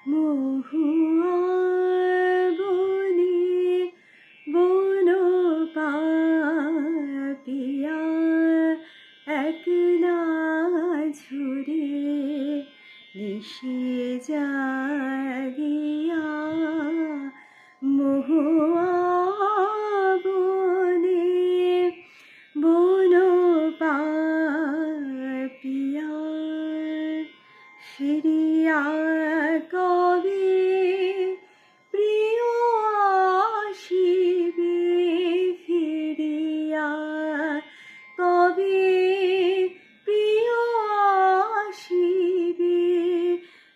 মহুয়া বনে বন পাপিয়া একলা ঝরে নিশে জাগিয়া মহুয়া বনে বন পাপিয়া ফিরিয়া কবে প্রিয় আসিবে ফিরিয়া কবে প্রিয় আসিবে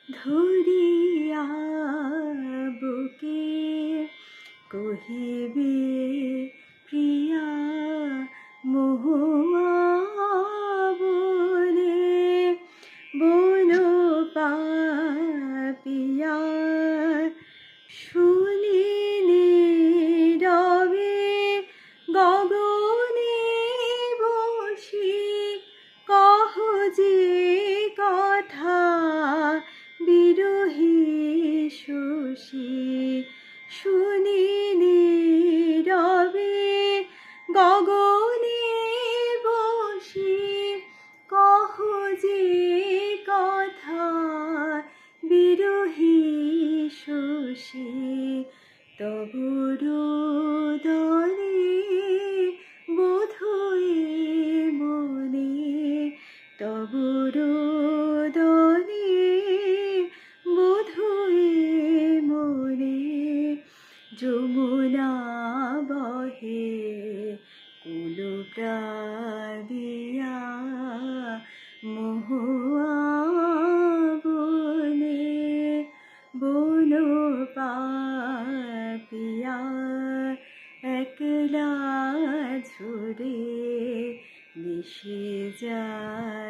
ধরিয়া বুকে কহিবে প্রিয়া মহুয়া বনে বন পাপিয়া শুনি নীরবে গগনে বসি কহ যে কথা বিরহী শশী শুনি নীরবে গগনে বসি কহ যে কথা বিরহী শশী তবু রোদনে বোধই মনে তবু রোদনে বোধই মনে যমুনা বহে কুল প্লাবিয়া মহুয়া বনে বন পাপিয়া একলা ঝরে নিশে যায়।